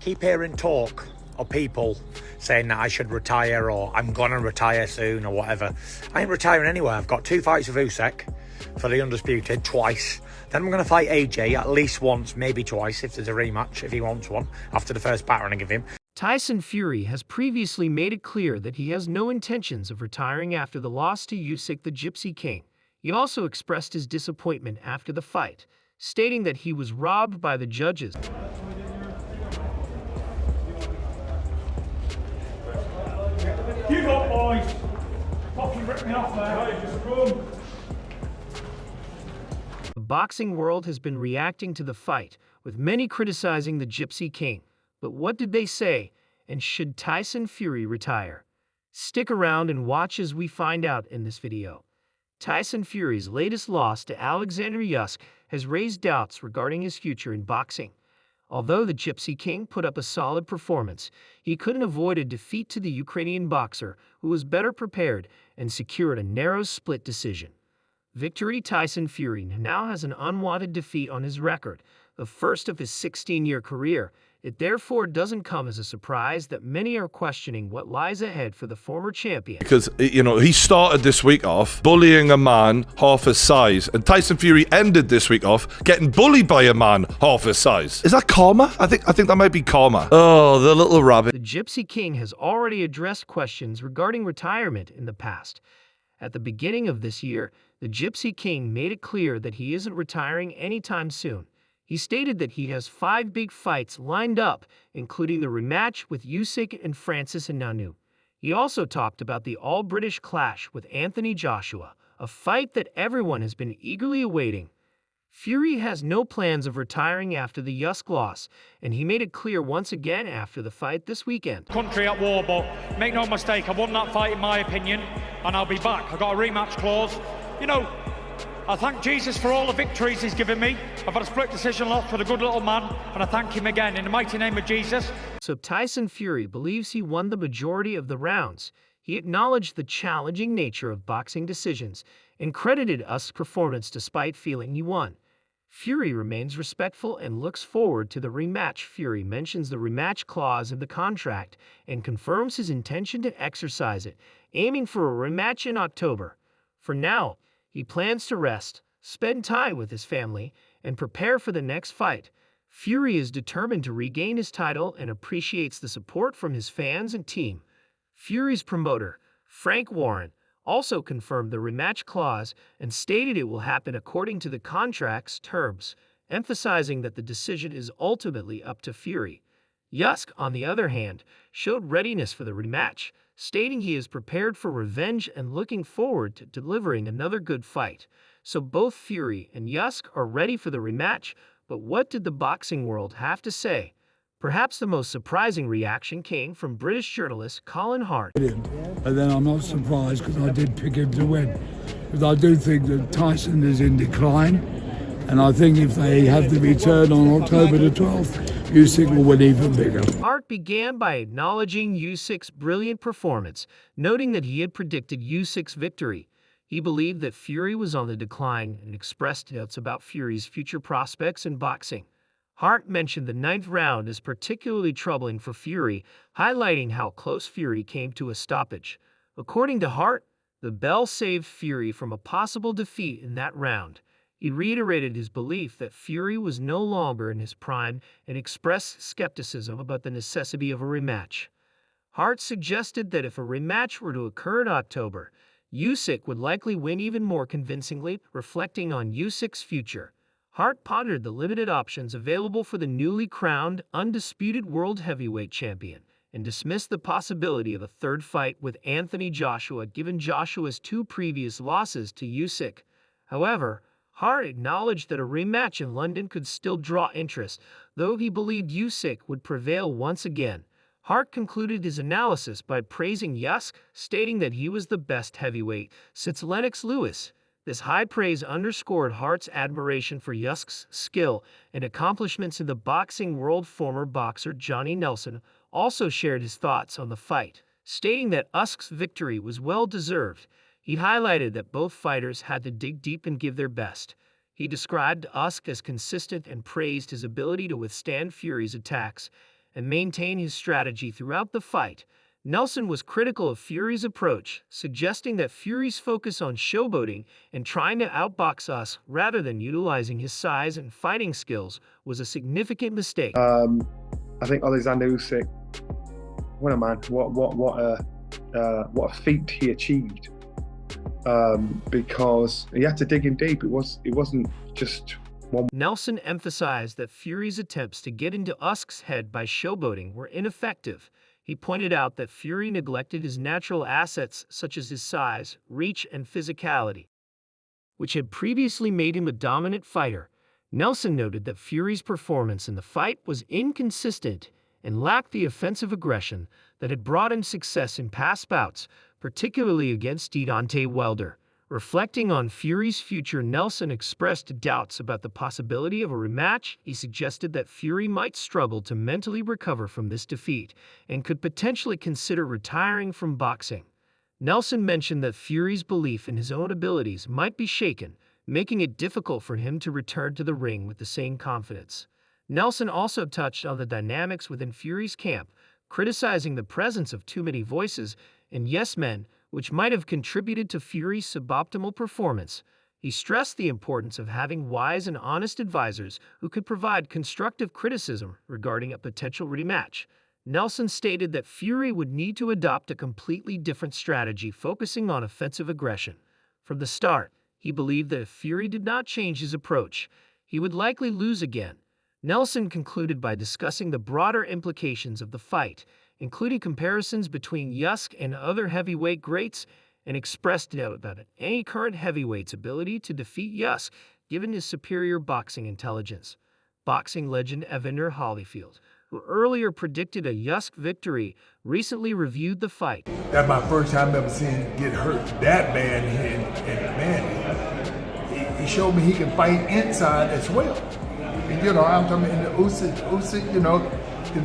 keep hearing talk of people saying that I should retire or I'm gonna retire soon or whatever. I ain't retiring anywhere. I've got 2 fights with Usyk for the undisputed twice. Then I'm gonna fight AJ at least once, maybe twice if there's a rematch, if he wants one, after the first battering I give him. Tyson Fury has previously made it clear that he has no intentions of retiring after the loss to Usyk the Gypsy King. He also expressed his disappointment after the fight, stating that he was robbed by the judges. You got boys! Fucking rip me off there, just run! The boxing world has been reacting to the fight, with many criticizing the Gypsy King. But what did they say, and should Tyson Fury retire? Stick around and watch as we find out in this video. Tyson Fury's latest loss to Oleksandr Usyk has raised doubts regarding his future in boxing. Although the Gypsy King put up a solid performance, he couldn't avoid a defeat to the Ukrainian boxer, who was better prepared and secured a narrow split decision. Victory Tyson Fury now has an unwanted defeat on his record, the first of his 16-year career. It therefore doesn't come as a surprise that many are questioning what lies ahead for the former champion. Because, you know, he started this week off bullying a man half his size, and Tyson Fury ended this week off getting bullied by a man half his size. Is that karma? I think that might be karma. Oh, the little rabbit. The Gypsy King has already addressed questions regarding retirement in the past. At the beginning of this year, the Gypsy King made it clear that he isn't retiring anytime soon. He stated that he has 5 big fights lined up, including the rematch with Usyk and Francis Ngannou. He also talked about the all-British clash with Anthony Joshua, a fight that everyone has been eagerly awaiting. Fury has no plans of retiring after the Usyk loss, and he made it clear once again after the fight this weekend. Country at war, but make no mistake, I won that fight in my opinion, and I'll be back. I got a rematch clause. You know, I thank Jesus for all the victories he's given me. I've had a split decision loss with a good little man, and I thank him again in the mighty name of Jesus. So Tyson Fury believes he won the majority of the rounds. He acknowledged the challenging nature of boxing decisions and credited Usyk's performance despite feeling he won. Fury remains respectful and looks forward to the rematch. Fury mentions the rematch clause in the contract and confirms his intention to exercise it, aiming for a rematch in October. For now, he plans to rest, spend time with his family, and prepare for the next fight. Fury is determined to regain his title and appreciates the support from his fans and team. Fury's promoter, Frank Warren, also confirmed the rematch clause and stated it will happen according to the contract's terms, emphasizing that the decision is ultimately up to Fury. Usyk, on the other hand, showed readiness for the rematch, stating he is prepared for revenge and looking forward to delivering another good fight. So both Fury and Usyk are ready for the rematch, but what did the boxing world have to say? Perhaps the most surprising reaction came from British journalist Colin Hart. And then I'm not surprised because I did pick him to win. Because I do think that Tyson is in decline, and I think if they have the return on October the 12th, Usyk will win even bigger. Hart began by acknowledging Usyk's brilliant performance, noting that he had predicted Usyk's victory. He believed that Fury was on the decline and expressed doubts about Fury's future prospects in boxing. Hart mentioned the 9th round as particularly troubling for Fury, highlighting how close Fury came to a stoppage. According to Hart, the bell saved Fury from a possible defeat in that round. He reiterated his belief that Fury was no longer in his prime and expressed skepticism about the necessity of a rematch. Hart suggested that if a rematch were to occur in October, Usyk would likely win even more convincingly, reflecting on Usyk's future. Hart pondered the limited options available for the newly crowned, undisputed world heavyweight champion and dismissed the possibility of a third fight with Anthony Joshua given Joshua's 2 previous losses to Usyk. However, Hart acknowledged that a rematch in London could still draw interest, though he believed Usyk would prevail once again. Hart concluded his analysis by praising Usyk, stating that he was the best heavyweight since Lennox Lewis. This high praise underscored Hart's admiration for Usyk's skill and accomplishments in the boxing world. Former boxer Johnny Nelson also shared his thoughts on the fight, stating that Usyk's victory was well-deserved. He highlighted that both fighters had to dig deep and give their best. He described Usyk as consistent and praised his ability to withstand Fury's attacks, and maintain his strategy throughout the fight. Nelson was critical of Fury's approach, suggesting that Fury's focus on showboating and trying to outbox us rather than utilizing his size and fighting skills was a significant mistake. I think Oleksandr Usyk, what a man! What a feat he achieved. Because he had to dig in deep. It wasn't just one. Nelson emphasized that Fury's attempts to get into Usyk's head by showboating were ineffective. He pointed out that Fury neglected his natural assets such as his size, reach, and physicality, which had previously made him a dominant fighter. Nelson noted that Fury's performance in the fight was inconsistent and lacked the offensive aggression that had brought him success in past bouts, particularly against Deontay Wilder. Reflecting on Fury's future, Nelson expressed doubts about the possibility of a rematch. He suggested that Fury might struggle to mentally recover from this defeat and could potentially consider retiring from boxing. Nelson mentioned that Fury's belief in his own abilities might be shaken, making it difficult for him to return to the ring with the same confidence. Nelson also touched on the dynamics within Fury's camp, criticizing the presence of too many voices and yes men, which might have contributed to Fury's suboptimal performance. He stressed the importance of having wise and honest advisors who could provide constructive criticism regarding a potential rematch. Nelson stated that Fury would need to adopt a completely different strategy focusing on offensive aggression. From the start, he believed that if Fury did not change his approach, he would likely lose again. Nelson concluded by discussing the broader implications of the fight, including comparisons between Usyk and other heavyweight greats, and expressed doubt about any current heavyweight's ability to defeat Usyk, given his superior boxing intelligence. Boxing legend Evander Holyfield, who earlier predicted a Usyk victory, recently reviewed the fight. That's my first time ever seeing him get hurt that bad, and man, he showed me he can fight inside as well. And, you know, I'm talking in the Usyk, you know,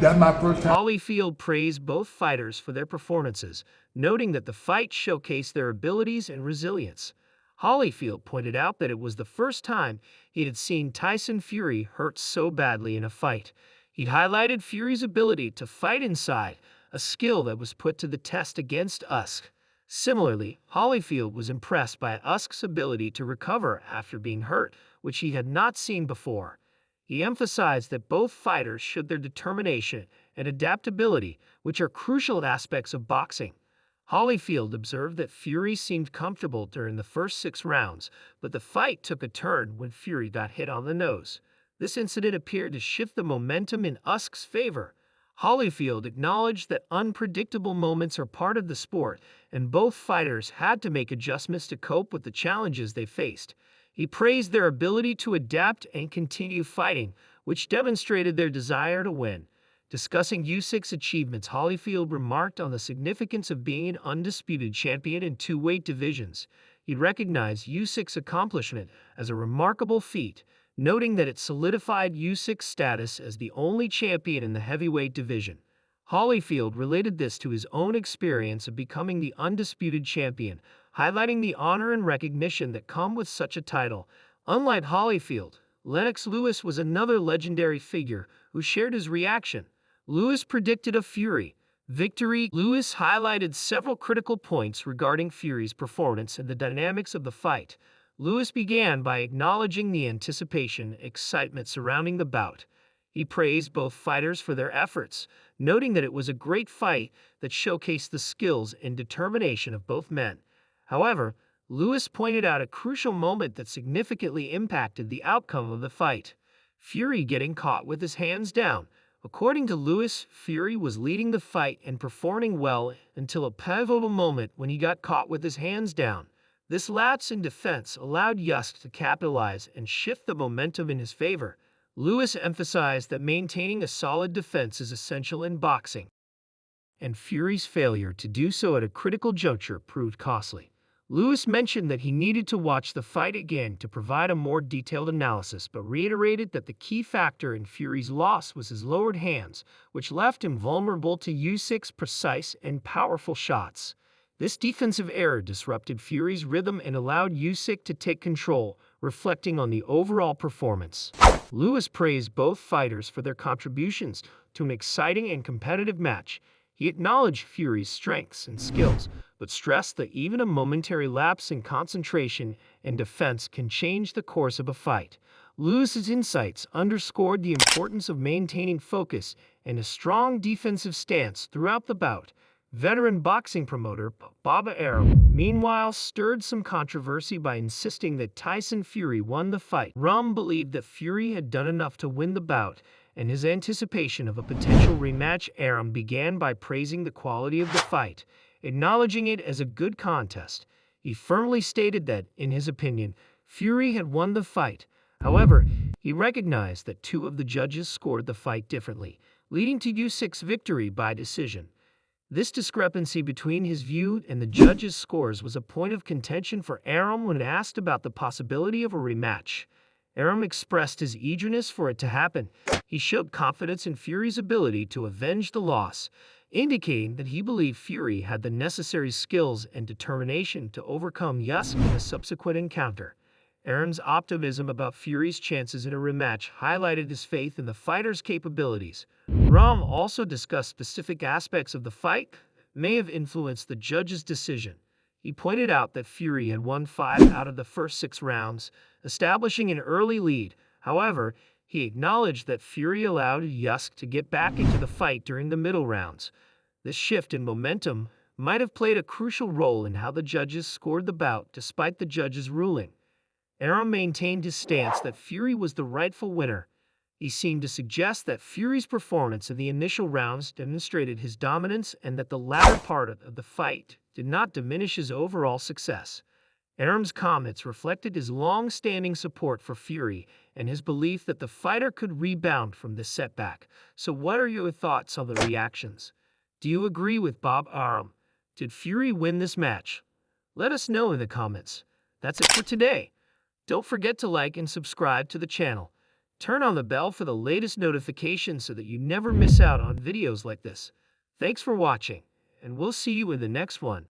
that's my first time. Holyfield praised both fighters for their performances, noting that the fight showcased their abilities and resilience. Holyfield pointed out that it was the first time he had seen Tyson Fury hurt so badly in a fight. He highlighted Fury's ability to fight inside, a skill that was put to the test against Usyk. Similarly, Holyfield was impressed by Usyk's ability to recover after being hurt, which he had not seen before. He emphasized that both fighters showed their determination and adaptability, which are crucial aspects of boxing. Holyfield observed that Fury seemed comfortable during the first 6 rounds, but the fight took a turn when Fury got hit on the nose. This incident appeared to shift the momentum in Usyk's favor. Holyfield acknowledged that unpredictable moments are part of the sport, and both fighters had to make adjustments to cope with the challenges they faced. He praised their ability to adapt and continue fighting, which demonstrated their desire to win. Discussing Usyk's achievements, Holyfield remarked on the significance of being an undisputed champion in 2 weight divisions. He recognized Usyk's accomplishment as a remarkable feat, noting that it solidified Usyk's status as the only champion in the heavyweight division. Holyfield related this to his own experience of becoming the undisputed champion, highlighting the honor and recognition that come with such a title. Unlike Holyfield, Lennox Lewis was another legendary figure who shared his reaction. Lewis predicted a Fury victory. Lewis highlighted several critical points regarding Fury's performance and the dynamics of the fight. Lewis began by acknowledging the anticipation and excitement surrounding the bout. He praised both fighters for their efforts, noting that it was a great fight that showcased the skills and determination of both men. However, Lewis pointed out a crucial moment that significantly impacted the outcome of the fight: Fury getting caught with his hands down. According to Lewis, Fury was leading the fight and performing well until a pivotal moment when he got caught with his hands down. This lapse in defense allowed Usyk to capitalize and shift the momentum in his favor. Lewis emphasized that maintaining a solid defense is essential in boxing, and Fury's failure to do so at a critical juncture proved costly. Lewis mentioned that he needed to watch the fight again to provide a more detailed analysis, but reiterated that the key factor in Fury's loss was his lowered hands, which left him vulnerable to Usyk's precise and powerful shots. This defensive error disrupted Fury's rhythm and allowed Usyk to take control, reflecting on the overall performance. Lewis praised both fighters for their contributions to an exciting and competitive match. He acknowledged Fury's strengths and skills, but stressed that even a momentary lapse in concentration and defense can change the course of a fight. Lewis's insights underscored the importance of maintaining focus and a strong defensive stance throughout the bout. Veteran boxing promoter Bob Arum, meanwhile, stirred some controversy by insisting that Tyson Fury won the fight. Arum believed that Fury had done enough to win the bout, and his anticipation of a potential rematch. Arum began by praising the quality of the fight, acknowledging it as a good contest. He firmly stated that, in his opinion, Fury had won the fight. However, he recognized that two of the judges scored the fight differently, leading to Usyk's victory by decision. This discrepancy between his view and the judges' scores was a point of contention for Arum when asked about the possibility of a rematch. Arum expressed his eagerness for it to happen. He showed confidence in Fury's ability to avenge the loss, indicating that he believed Fury had the necessary skills and determination to overcome Usyk in a subsequent encounter. Arum's optimism about Fury's chances in a rematch highlighted his faith in the fighter's capabilities. Arum also discussed specific aspects of the fight that may have influenced the judge's decision. He pointed out that Fury had won 5 out of the first 6 rounds, establishing an early lead. However, he acknowledged that Fury allowed Usyk to get back into the fight during the middle rounds. This shift in momentum might have played a crucial role in how the judges scored the bout, despite the judge's ruling. Arum maintained his stance that Fury was the rightful winner. He seemed to suggest that Fury's performance in the initial rounds demonstrated his dominance and that the latter part of the fight did not diminish his overall success. Arum's comments reflected his long-standing support for Fury and his belief that the fighter could rebound from this setback. So what are your thoughts on the reactions? Do you agree with Bob Arum? Did Fury win this match? Let us know in the comments. That's it for today. Don't forget to like and subscribe to the channel. Turn on the bell for the latest notifications so that you never miss out on videos like this. Thanks for watching, and we'll see you in the next one.